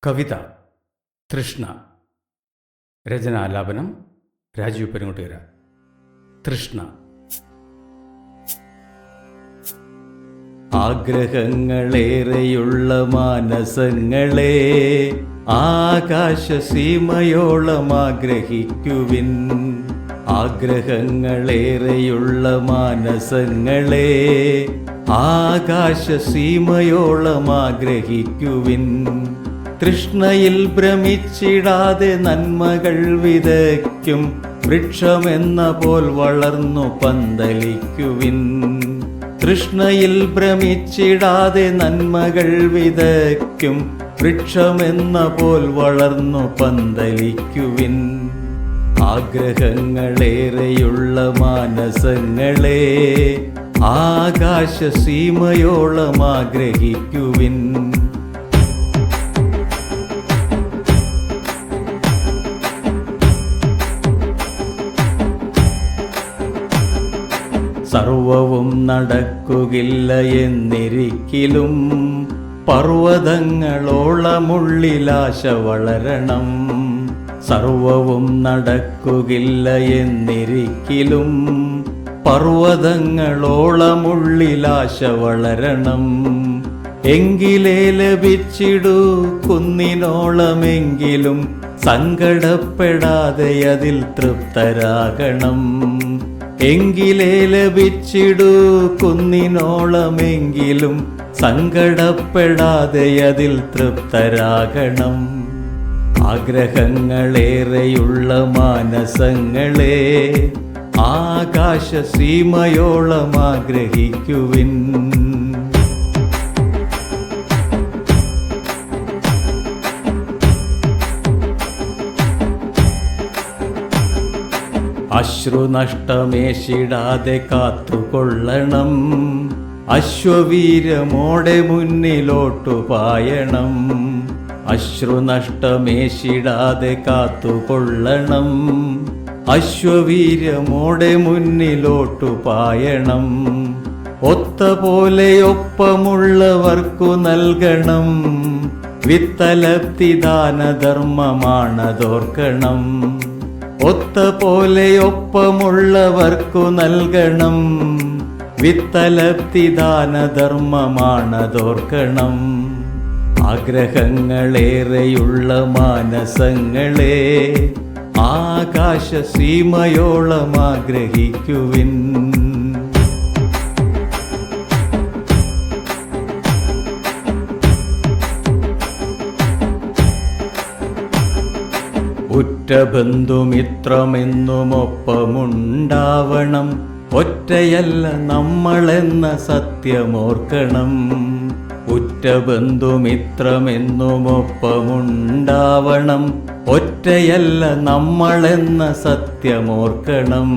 കവിത തൃഷ്ണ. രചനാലാപനം രാജീവ് പെരുങ്ങോട്ടുകര. തൃഷ്ണ. ആഗ്രഹങ്ങളേറെയുള്ള മാനസങ്ങളെ ആകാശസീമയോളം ആഗ്രഹിക്കുവിൻ. ആഗ്രഹങ്ങളേറെയുള്ള മാനസങ്ങളെ ആകാശസീമയോളം ആഗ്രഹിക്കുവിൻ. തൃഷ്ണയിൽ ഭ്രമിച്ചിടാതെ നന്മകൾ വിതയ്ക്കും വൃക്ഷമെന്ന പോൽ വളർന്നു പന്തലിക്കുവിൻ. തൃഷ്ണയിൽ ഭ്രമിച്ചിടാതെ നന്മകൾ വിതയ്ക്കും വൃക്ഷമെന്ന പോൽ വളർന്നു പന്തലിക്കുവിൻ. ആഗ്രഹങ്ങളേറെയുള്ള മാനസങ്ങളെ ആകാശസീമയോളം ആഗ്രഹിക്കുവിൻ. സർവവും നടക്കുകയില്ല എന്നിരിക്കിലും പർവ്വതങ്ങളോളമുള്ളിലാശ വളരണം. സർവവും നടക്കുകയില്ല എന്നിരിക്കിലും പർവ്വതങ്ങളോളമുള്ളിലാശ വളരണം. എങ്കിലേ ലഭിച്ചിടൂ കുന്നിനോളമെങ്കിലും സങ്കടപ്പെടാതെ അതിൽ തൃപ്തരാകണം. എങ്കിലേ ലഭിച്ചിടൂ കുന്നിനോളമെങ്കിലും സങ്കടപ്പെടാതെ അതിൽ തൃപ്തരാകണം. ആഗ്രഹങ്ങളേറെയുള്ള മാനസങ്ങളെ ആകാശസീമയോളം ആഗ്രഹിക്കുവിൻ. അശ്രുനഷ്ടമേശിടാതെ കാത്തുകൊള്ളണം. അശ്വവീര്യമോടെ മുന്നിലോട്ടു പായണം. അശ്രുനഷ്ടമേശിടാതെ കാത്തുകൊള്ളണം. അശ്വവീര്യമോടെ മുന്നിലോട്ടു പായണം. ഒത്ത പോലെ ഒപ്പമുള്ളവർക്കു നൽകണം. വിത്തലപ്തി ദാനധർമ്മമാണതോർക്കണം. ഒത്ത പോലെ ഒപ്പമുള്ളവർക്കു നൽകണം. വിത്തലപ്തി ദാനധർമ്മമാണതോർക്കണം. ആഗ്രഹങ്ങളേറെയുള്ള മാനസങ്ങളെ ആകാശസീമയോളം ആഗ്രഹിക്കുവിൻ. ഉറ്റ ബന്ധുമിത്രമെന്നും ഒപ്പമുണ്ടാവണം. ഒറ്റയല്ല നമ്മളെന്ന സത്യമോർക്കണം. ഉറ്റ ബന്ധുമിത്രമെന്നും ഒപ്പമുണ്ടാവണം. ഒറ്റയല്ല നമ്മളെന്ന സത്യമോർക്കണം.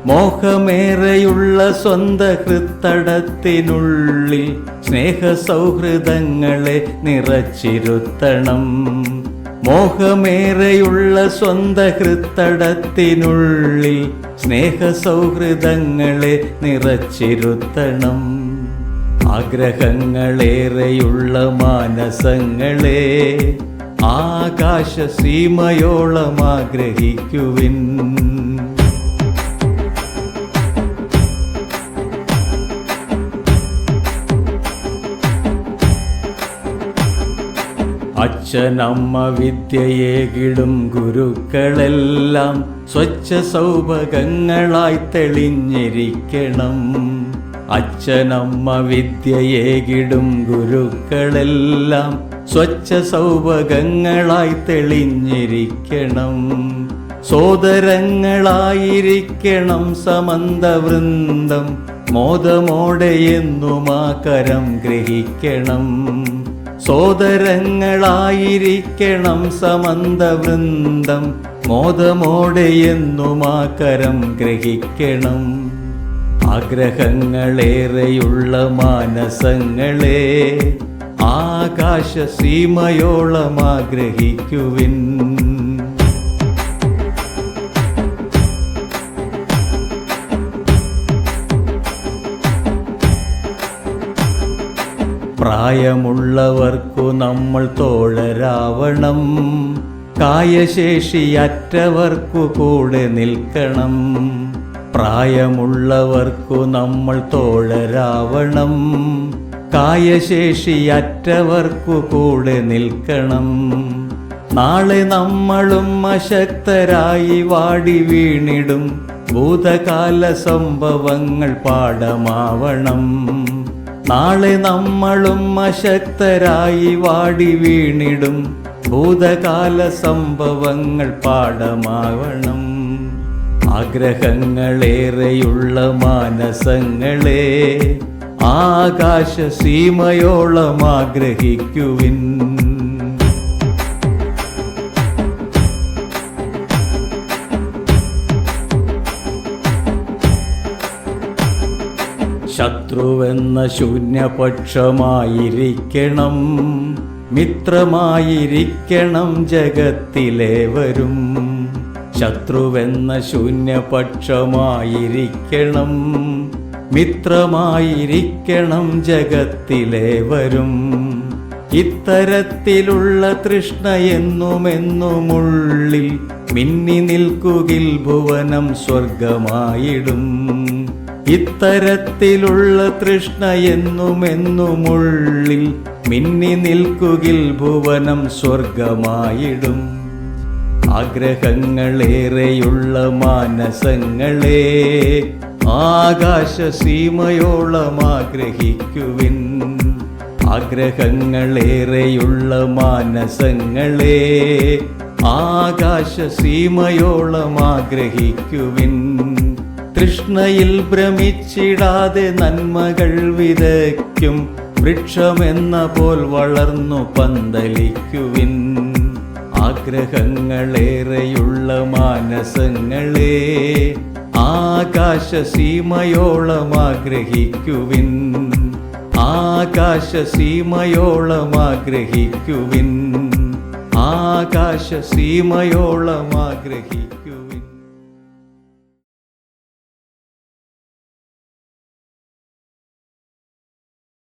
മോഹമേറെയുള്ള സ്വന്ത ഹൃത്തടത്തിനുള്ളിൽ സ്നേഹസൗഹൃദങ്ങളെ നിറച്ചിരുത്തണം. മോഹമേറെയുള്ള സ്വന്ത ഹൃത്തടത്തിനുള്ളിൽ സ്നേഹസൗഹൃദങ്ങളെ നിറച്ചിരുത്തണം. ആഗ്രഹങ്ങളേറെയുള്ള മാനസങ്ങളെ ആകാശസീമയോളം ആഗ്രഹിക്കുവിൻ. അച്ഛനമ്മ വിദ്യയേകിടും ഗുരുക്കളെല്ലാം സ്വച്ഛ സൗഭഗങ്ങളായി തെളിഞ്ഞിരിക്കണം. അച്ഛനമ്മ വിദ്യയേകിടും ഗുരുക്കളെല്ലാം സ്വച്ഛ സൗഭഗങ്ങളായി തെളിഞ്ഞിരിക്കണം. സോദരങ്ങളായിരിക്കണം സമന്തവൃന്ദം. മോദമോടെ എന്നും ആ കരം ഗ്രഹിക്കണം. സോദരങ്ങളായിരിക്കണം സമന്തവൃന്ദം. മോദമോടെ എന്നും ആ കരം ഗ്രഹിക്കണം. ആഗ്രഹങ്ങളേറെയുള്ള മാനസങ്ങളെ ആകാശസീമയോളം ആഗ്രഹിക്കുവിൻ. പ്രായമുള്ളവർക്കു നമ്മൾ തോഴരാവണം, കായശേഷിയറ്റവർക്കു കൂടെ നിൽക്കണം. പ്രായമുള്ളവർക്കു നമ്മൾ തോഴരാവണം, കായശേഷിയറ്റവർക്കു കൂടെ നിൽക്കണം. നാളെ നമ്മളും അശക്തരായി വാടി വീണിടും, ഭൂതകാല സംഭവങ്ങൾ പാഠമാവണം. നാളെ നമ്മളും അശക്തരായി വാടി വീണിടും, ഭൂതകാല സംഭവങ്ങൾ പാഠമാവണം. ആഗ്രഹങ്ങളേറെയുള്ള മാനസങ്ങളെ ആകാശസീമയോളം ആഗ്രഹിക്കുവിൻ. ശത്രുവെന്ന ശൂന്യപക്ഷമായിരിക്കണം, മിത്രമായിരിക്കണം ജഗത്തിലേവരും. ശത്രുവെന്ന ശൂന്യപക്ഷമായിരിക്കണം, മിത്രമായിരിക്കണം ജഗത്തിലേവരും. ഇത്തരത്തിലുള്ള തൃഷ്ണ എന്നുമെന്നുമുള്ളിൽ മിന്നി നിൽക്കുകിൽ ഭുവനം സ്വർഗമായിടും. ഇത്തരത്തിലുള്ള തൃഷ്ണ എന്നുമെന്നുമുള്ളിൽ മിന്നി നിൽക്കുകിൽ ഭുവനം സ്വർഗമായിടും. ആഗ്രഹങ്ങളേറെയുള്ള മാനസങ്ങളെ ആകാശസീമയോളം ആഗ്രഹിക്കുവിൻ. ആഗ്രഹങ്ങളേറെയുള്ള മാനസങ്ങളെ ആകാശസീമയോളം ആഗ്രഹിക്കുവിൻ. തൃഷ്ണയിൽ ഭ്രമിച്ചിടാതെ നന്മകൾ വിതയ്ക്കും വൃക്ഷമെന്ന പോൽ വളർന്നു പന്തലിക്കുവിൻ. ആഗ്രഹങ്ങളേറെയുള്ള മാനസങ്ങളെ ആകാശസീമയോളം ആഗ്രഹിക്കുവിൻ. ആകാശസീമയോളം ആഗ്രഹിക്കുവിൻ. ആകാശസീമയോളം ആഗ്രഹിക്കുവിൻ.